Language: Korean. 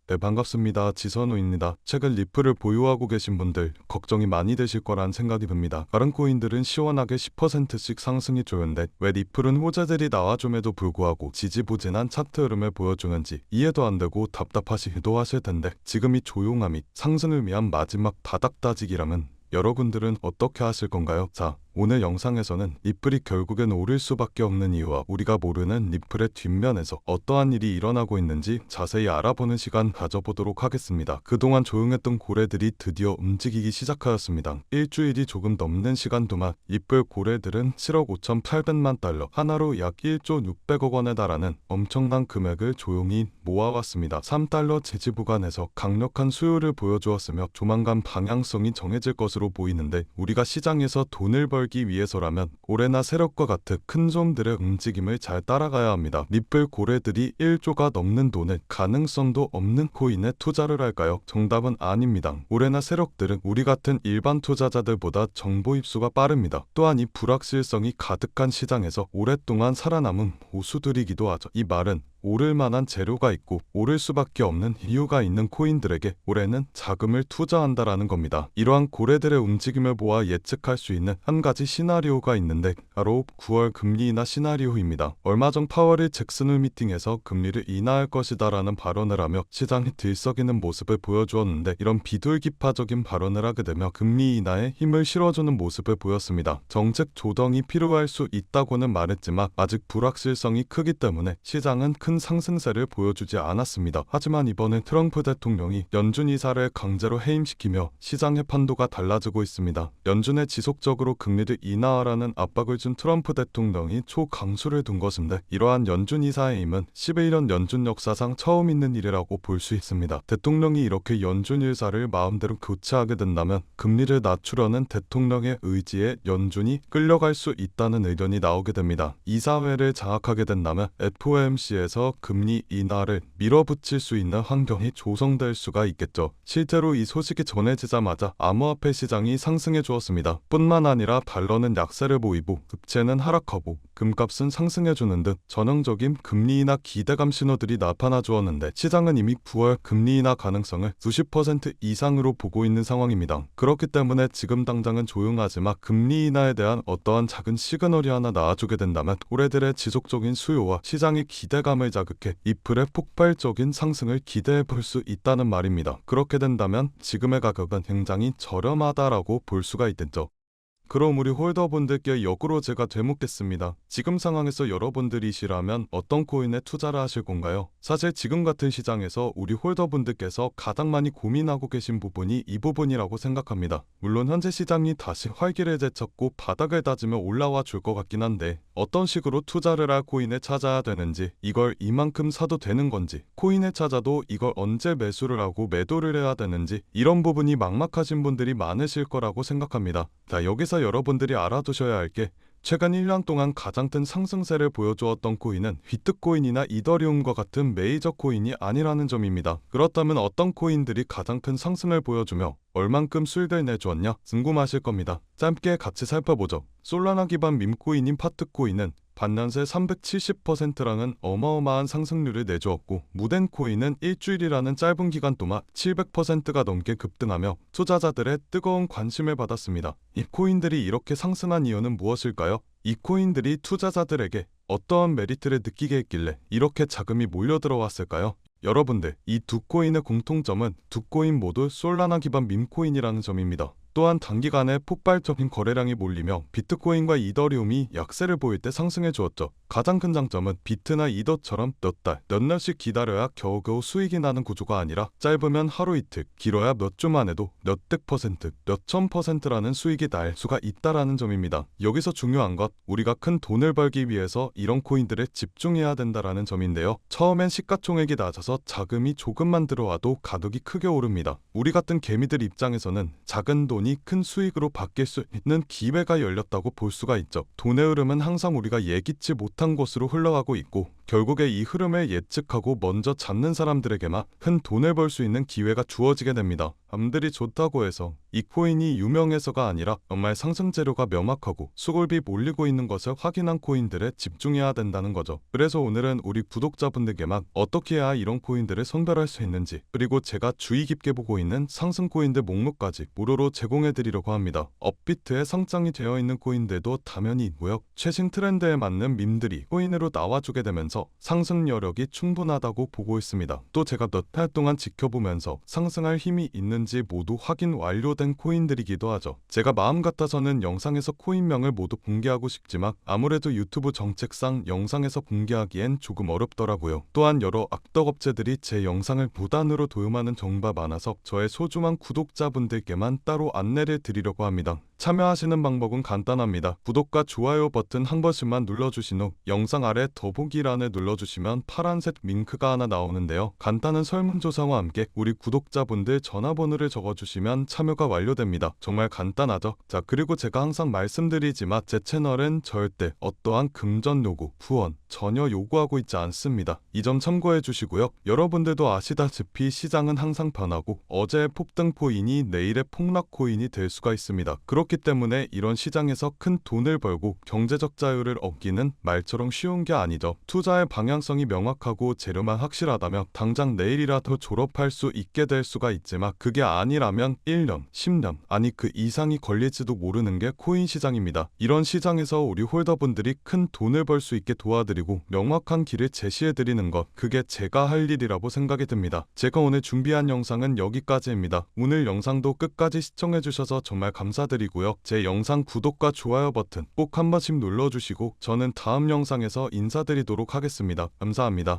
네, 반갑습니다. 지선우입니다. 최근 리플을 보유하고 계신 분들 걱정이 많이 되실 거란 생각이 듭니다. 다른 코인들은 시원하게 10%씩 상승이 조연돼 왜 리플은 호재들이 나와줌에도 불구하고 지지부진한 차트 흐름을 보여주는지 이해도 안 되고 답답하시기도 하실 텐데, 지금 이 조용함이 상승을 위한 마지막 바닥 다지기라면 여러분들은 어떻게 하실 건가요? 자, 오늘 영상에서는 리플이 결국엔 오를 수밖에 없는 이유와 우리가 모르는 리플의 뒷면에서 어떠한 일이 일어나고 있는지 자세히 알아보는 시간 가져보도록 하겠습니다. 그동안 조용했던 고래들이 드디어 움직이기 시작하였습니다. 일주일이 조금 넘는 시간 동안 리플 고래들은 7억 5,800만 달러, 하나로 약 1조 600억 원에 달하는 엄청난 금액을 조용히 모아왔습니다. 3달러 지지 구간에서 강력한 수요를 보여주었으며 조만간 방향성이 정해질 것으로 보이는데, 우리가 시장에서 돈을 벌기 위해서라면 고래나 세력과 같은 큰 놈들의 움직임을 잘 따라가야 합니다. 리플 고래들이 1조가 넘는 돈을 가능성도 없는 코인에 투자를 할까요? 정답은 아닙니다. 고래나 세력들은 우리 같은 일반 투자자들보다 정보 입수가 빠릅니다. 또한 이 불확실성이 가득한 시장에서 오랫동안 살아남은 보수들이기도 하죠. 이 말은 오를 만한 재료가 있고 오를 수밖에 없는 이유가 있는 코인들에게 올해는 자금을 투자한다라는 겁니다. 이러한 고래들의 움직임을 보아 예측할 수 있는 한 가지 시나리오가 있는데, 바로 9월 금리 인하 시나리오입니다. 얼마 전 파월이 잭슨홀 미팅에서 금리를 인하할 것이다 라는 발언을 하며 시장이 들썩이는 모습을 보여주었는데, 이런 비둘기파적인 발언을 하게 되며 금리 인하에 힘을 실어주는 모습을 보였습니다. 정책 조정이 필요할 수 있다고는 말했지만 아직 불확실성이 크기 때문에 시장은 큰 상승세를 보여주지 않았습니다. 하지만 이번에 트럼프 대통령이 연준 이사를 강제로 해임시키며 시장의 판도가 달라지고 있습니다. 연준에 지속적으로 금리를 인하하라는 압박을 준 트럼프 대통령이 초강수를 둔 것인데, 이러한 연준 이사의 힘은 11년 연준 역사상 처음 있는 일이라고 볼 수 있습니다. 대통령이 이렇게 연준 일사를 마음대로 교체하게 된다면 금리를 낮추려는 대통령의 의지에 연준이 끌려갈 수 있다는 의견이 나오게 됩니다. 이사회를 장악하게 된다면 FOMC에서 금리 인하를 밀어붙일 수 있는 환경이 조성될 수가 있겠죠. 실제로 이 소식이 전해지자마자 암호화폐 시장이 상승해 주었습니다. 뿐만 아니라 달러는 약세를 보이고 국채는 하락하고 금값은 상승해주는 등 전형적인 금리 인하 기대감 신호들이 나타나 주었는데, 시장은 이미 9월 금리 인하 가능성을 수십 퍼센트 이상으로 보고 있는 상황입니다. 그렇기 때문에 지금 당장은 조용하지만 금리 인하에 대한 어떠한 작은 시그널이 하나 나와주게 된다면 고래들의 지속적인 수요와 시장의 기대감을 자극해 리플의 폭발적인 상승을 기대해 볼 수 있다는 말입니다. 그렇게 된다면 지금의 가격은 굉장히 저렴하다라고 볼 수가 있겠죠. 그럼 우리 홀더분들께 역으로 제가 되묻겠습니다. 지금 상황에서 여러분들이시라면 어떤 코인에 투자를 하실 건가요? 사실 지금 같은 시장에서 우리 홀더분들께서 가장 많이 고민하고 계신 부분이 이 부분이라고 생각합니다. 물론 현재 시장이 다시 활기를 되찾고 바닥을 다지며 올라와 줄 것 같긴 한데, 어떤 식으로 투자를 할 코인을 찾아야 되는지, 이걸 이만큼 사도 되는 건지, 코인을 찾아도 이걸 언제 매수를 하고 매도를 해야 되는지, 이런 부분이 막막하신 분들이 많으실 거라고 생각합니다. 자, 여기서 여러분들이 알아두셔야 할 게, 최근 1년 동안 가장 큰 상승세를 보여주었던 코인은 비트코인이나 이더리움과 같은 메이저 코인이 아니라는 점입니다. 그렇다면 어떤 코인들이 가장 큰 상승을 보여주며 얼만큼 수익을 내주었냐 궁금하실 겁니다. 짧게 같이 살펴보죠. 솔라나 기반 밈코인인 파트코인은 반년새 370%라는 어마어마한 상승률을 내주었고, 무덴코인은 일주일이라는 짧은 기간 동안 700%가 넘게 급등하며 투자자들의 뜨거운 관심을 받았습니다. 이 코인들이 이렇게 상승한 이유는 무엇일까요? 이 코인들이 투자자들에게 어떠한 메리트를 느끼게 했길래 이렇게 자금이 몰려들어왔을까요? 여러분들, 이 두 코인의 공통점은 두 코인 모두 솔라나 기반 밈코인이라는 점입니다. 또한 단기간에 폭발적인 거래량이 몰리며 비트코인과 이더리움이 약세를 보일 때 상승해 주었죠. 가장 큰 장점은 비트나 이더처럼 몇 달, 몇 년씩 기다려야 겨우겨우 수익이 나는 구조가 아니라 짧으면 하루 이틀, 길어야 몇 주만 해도 몇백 퍼센트, 몇천 퍼센트라는 수익이 날 수가 있다라는 점입니다. 여기서 중요한 것, 우리가 큰 돈을 벌기 위해서 이런 코인들에 집중해야 된다라는 점인데요. 처음엔 시가총액이 낮아서 자금이 조금만 들어와도 가격이 크게 오릅니다. 우리 같은 개미들 입장에서는 작은 돈이 큰 수익으로 바뀔 수 있는 기회가 열렸다고 볼 수가 있죠. 돈의 흐름은 항상 우리가 예기치 못한 곳으로 흘러가고 있고, 결국에 이 흐름을 예측하고 먼저 잡는 사람들에게만 큰 돈을 벌 수 있는 기회가 주어지게 됩니다. 남들이 좋다고 해서 이 코인이 유명해서가 아니라 정말 상승 재료가 명확하고 수급이 몰리고 있는 것을 확인한 코인들에 집중해야 된다는 거죠. 그래서 오늘은 우리 구독자분들께만 어떻게 해야 이런 코인들을 선별할 수 있는지, 그리고 제가 주의 깊게 보고 있는 상승 코인들 목록까지 무료로 제공해 드리려고 합니다. 업비트에 상장이 되어 있는 코인들도 당연히 있고요. 최신 트렌드에 맞는 밈들이 코인으로 나와주게 되면서 상승 여력이 충분하다고 보고 있습니다. 또 제가 몇 달 동안 지켜보면서 상승할 힘이 있는지 모두 확인 완료된 코인들이기도 하죠. 제가 마음 같아서는 영상에서 코인명을 모두 공개하고 싶지만 아무래도 유튜브 정책상 영상에서 공개하기엔 조금 어렵더라고요. 또한 여러 악덕업체들이 제 영상을 무단으로 도용하는 경우가 많아서 저의 소중한 구독자분들께만 따로 안내를 드리려고 합니다. 참여하시는 방법은 간단합니다. 구독과 좋아요 버튼 한 번씩만 눌러주신 후 영상 아래 더보기란을 눌러주시면 파란색 링크가 하나 나오는데요. 간단한 설문조사와 함께 우리 구독자분들 전화번호를 적어주시면 참여가 완료됩니다. 정말 간단하죠? 자, 그리고 제가 항상 말씀드리지만 제 채널은 절대 어떠한 금전 요구, 후원 전혀 요구하고 있지 않습니다. 이 점 참고해 주시고요. 여러분들도 아시다시피 시장은 항상 변하고 어제의 폭등 코인이 내일의 폭락 코인이 될 수가 있습니다. 그렇기 때문에 이런 시장에서 큰 돈을 벌고 경제적 자유를 얻기는 말처럼 쉬운 게 아니죠. 투자의 방향성이 명확하고 재료만 확실하다면 당장 내일이라도 졸업할 수 있게 될 수가 있지만 그게 아니라면 1년, 10년, 아니 그 이상이 걸릴지도 모르는 게 코인 시장입니다. 이런 시장에서 우리 홀더분들이 큰 돈을 벌 수 있게 도와드리고 명확한 길을 제시해드리는 것, 그게 제가 할 일이라고 생각이 듭니다. 제가 오늘 준비한 영상은 여기까지입니다. 오늘 영상도 끝까지 시청해주셔서 정말 감사드리고요. 제 영상 구독과 좋아요 버튼 꼭 한 번씩 눌러주시고 저는 다음 영상에서 인사드리도록 하겠습니다. 감사합니다.